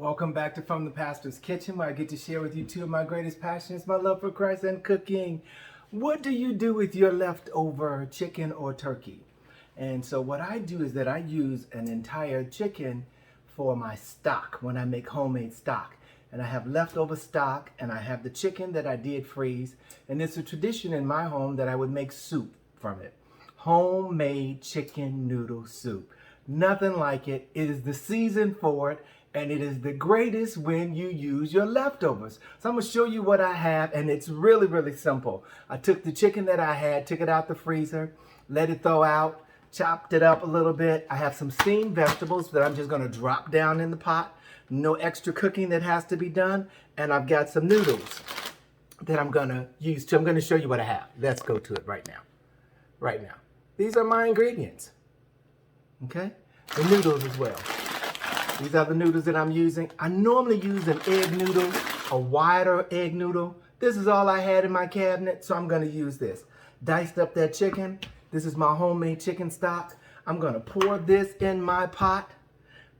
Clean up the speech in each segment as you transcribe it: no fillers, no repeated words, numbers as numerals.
Welcome back to From the Pastor's Kitchen, where I get to share with you two of my greatest passions, my love for Christ and cooking. What do you do with your leftover chicken or turkey? And so what I do is that I use an entire chicken for my stock when I make homemade stock. And I have leftover stock, and I have the chicken that I did freeze. And it's a tradition in my home that I would make soup from it. Homemade chicken noodle soup. Nothing like it. It is the season for it. And it is the greatest when you use your leftovers. So I'm going to show you what I have, and it's really, really simple. I took the chicken that I had, took it out the freezer, let it thaw out, chopped it up a little bit. I have some steamed vegetables that I'm just going to drop down in the pot. No extra cooking that has to be done. And I've got some noodles that I'm going to use too. I'm going to show you what I have. Let's go to it right now. Right now. These are my ingredients. Okay? The noodles as well. These are the noodles that I'm using. I normally use an egg noodle, a wider egg noodle. This is all I had in my cabinet, so I'm going to use this. Diced up that chicken. This is my homemade chicken stock. I'm going to pour this in my pot,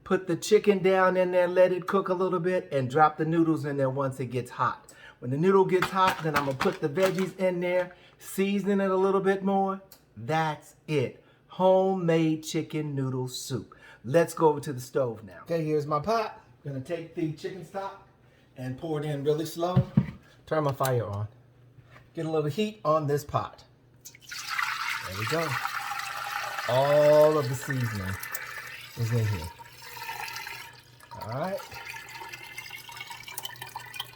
put the chicken down in there, let it cook a little bit, and drop the noodles in there once it gets hot. When the noodle gets hot, then I'm going to put the veggies in there, season it a little bit more. That's it. Homemade chicken noodle soup. Let's go over to the stove now. Okay, here's my pot. I'm gonna take the chicken stock and pour it in really slow. Turn my fire on. Get a little heat on this pot. There we go. All of the seasoning is in here. All right.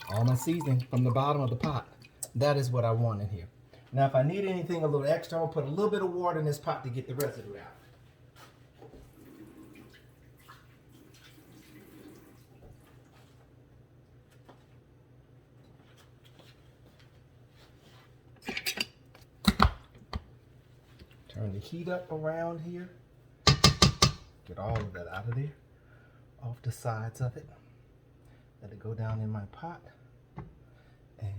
All my seasoning from the bottom of the pot. That is what I want in here. Now, if I need anything a little extra, I'll put a little bit of water in this pot to get the residue out. Turn the heat up around here. Get all of that out of there, off the sides of it. Let it go down in my pot. And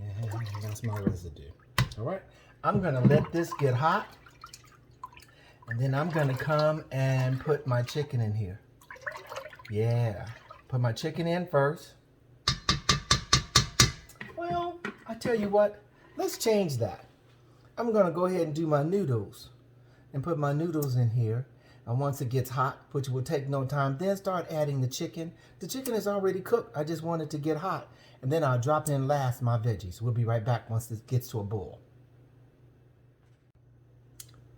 that's my residue. All right, I'm gonna let this get hot. And then I'm gonna come and put my chicken in here. Yeah, put my chicken in first. Well, I tell you what, let's change that. I'm gonna go ahead and do my noodles. And put my noodles in here, and once it gets hot, which will take no time, then start adding the chicken. The chicken is already cooked. I just want it to get hot, and then I'll drop in last my veggies. We'll be right back once this gets to a boil.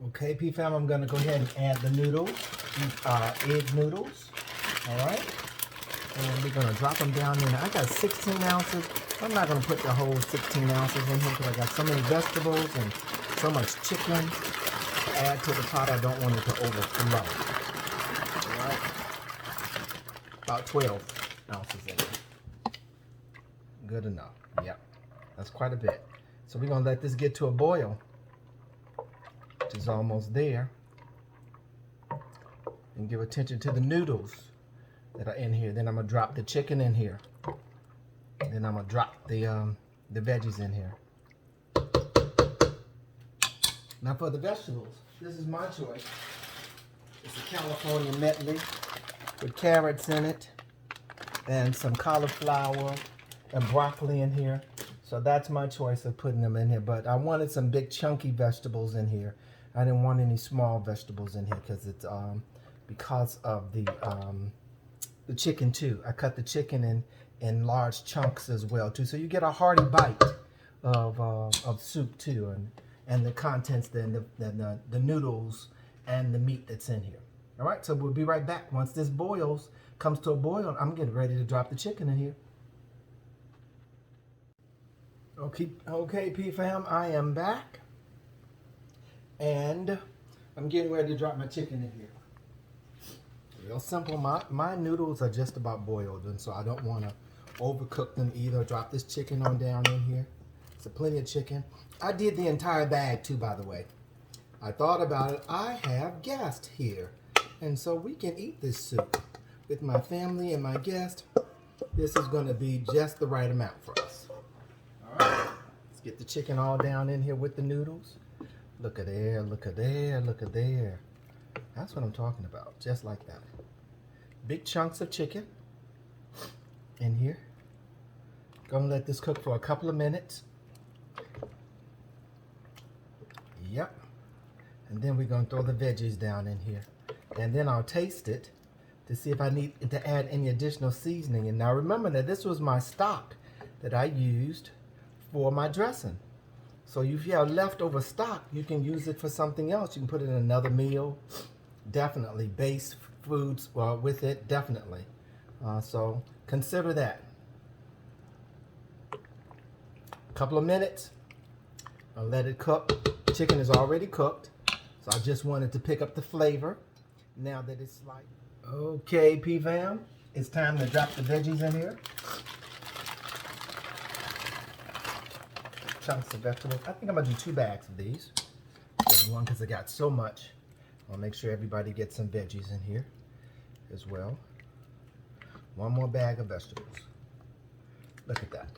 Okay, P-Fam, I'm going to go ahead and add the noodles. These are egg noodles. All right, and we're going to drop them down in. I got 16 ounces. I'm not going to put the whole 16 ounces in here because I got so many vegetables and so much chicken. Add to the pot. I don't want it to overflow. All right. About 12 ounces in there. Good enough. Yep. That's quite a bit. So we're going to let this get to a boil, which is almost there. And give attention to the noodles that are in here. Then I'm going to drop the chicken in here. And then I'm going to drop the veggies in here. Now for the vegetables, this is my choice. It's a California medley with carrots in it and some cauliflower and broccoli in here. So that's my choice of putting them in here. But I wanted some big chunky vegetables in here. I didn't want any small vegetables in here because of the chicken too. I cut the chicken in large chunks as well too. So you get a hearty bite of soup too. And the contents, then the noodles and the meat that's in here. All right, so we'll be right back. Once this comes to a boil, I'm getting ready to drop the chicken in here. Okay, P-Fam, I am back. And I'm getting ready to drop my chicken in here. Real simple, my noodles are just about boiled, and so I don't want to overcook them either. Drop this chicken on down in here. So plenty of chicken. I did the entire bag too, by the way. I thought about it. I have guests here, and so we can eat this soup with my family and my guests. This is going to be just the right amount for us. All right, let's get the chicken all down in here with the noodles. Look at there, look at there, look at there. That's what I'm talking about, just like that. Big chunks of chicken. in here. Gonna let this cook for a couple of minutes. Yep. And then we're gonna throw the veggies down in here. And then I'll taste it to see if I need to add any additional seasoning. And now remember that this was my stock that I used for my dressing. So if you have leftover stock, you can use it for something else. You can put it in another meal. Definitely base foods with it, definitely. So consider that. A couple of minutes. I'll let it cook. Chicken is already cooked. So I just wanted to pick up the flavor now that it's light. Okay, P-Fam, it's time to drop the veggies in here. Chunks of vegetables. I think I'm gonna do 2 bags of these. Just one because I got so much. I'll make sure everybody gets some veggies in here as well. 1 more bag of vegetables. Look at that.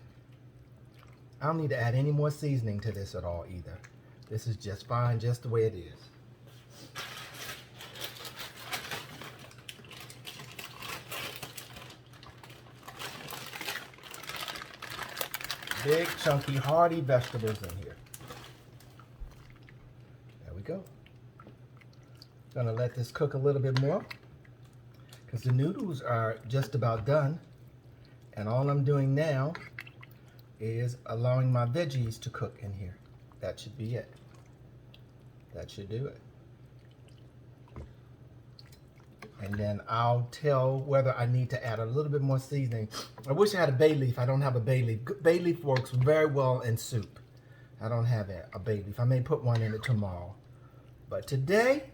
I don't need to add any more seasoning to this at all either. This is just fine, just the way it is. Big, chunky, hearty vegetables in here. There we go. Gonna let this cook a little bit more because the noodles are just about done. And all I'm doing now is allowing my veggies to cook in here. That should be it. That should do it. And then I'll tell whether I need to add a little bit more seasoning. I wish I had a bay leaf. I don't have a bay leaf. Bay leaf works very well in soup. I don't have a bay leaf. I may put one in it tomorrow. But today,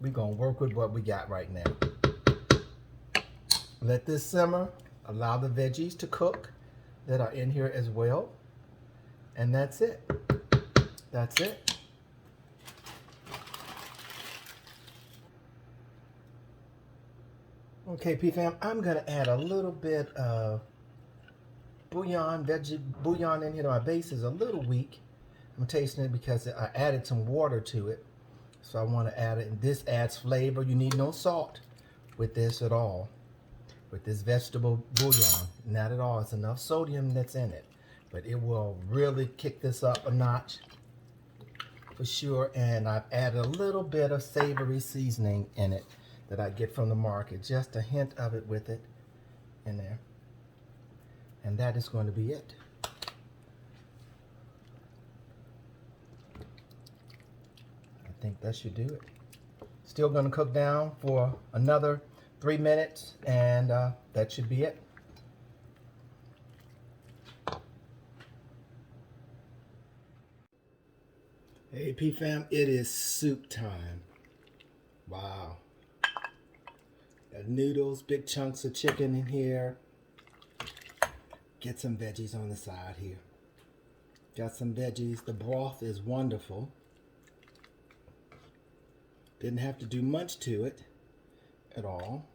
we're going to work with what we got right now. Let this simmer. Allow the veggies to cook that are in here as well. And that's it. That's it. Okay, P-Fam, I'm going to add a little bit of bouillon, veggie bouillon in here. My base is a little weak. I'm tasting it because I added some water to it. So I want to add it. And this adds flavor. You need no salt with this at all. With this vegetable bouillon. Not at all. It's enough sodium that's in it. But it will really kick this up a notch for sure. And I've added a little bit of savory seasoning in it that I get from the market. Just a hint of it with it in there. And that is going to be it. I think that should do it. Still going to cook down for another 3 minutes, and that should be it. Hey P-Fam, it is soup time. Wow. Got noodles, big chunks of chicken in here. Get some veggies on the side here. Got some veggies. The broth is wonderful. Didn't have to do much to it at all.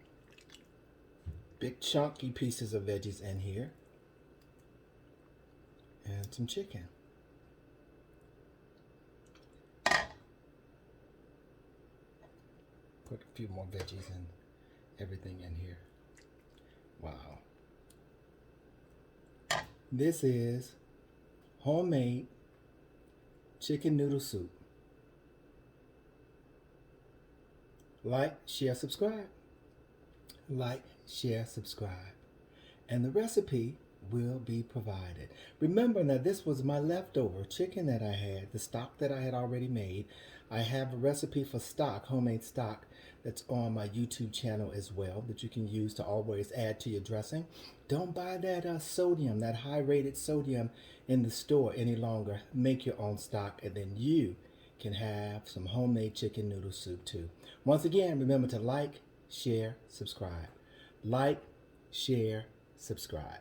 Big chunky pieces of veggies in here. And some chicken. Put a few more veggies and everything in here. Wow. This is homemade chicken noodle soup. Like, share, subscribe. Like, share, subscribe. And the recipe will be provided. Remember that this was my leftover chicken that I had, the stock that I had already made. I have a recipe for stock, homemade stock, that's on my YouTube channel as well that you can use to always add to your dressing. Don't buy that sodium, that high-rated sodium in the store any longer. Make your own stock, and then you can have some homemade chicken noodle soup too. Once again, remember to like, share, subscribe. Like, share, subscribe.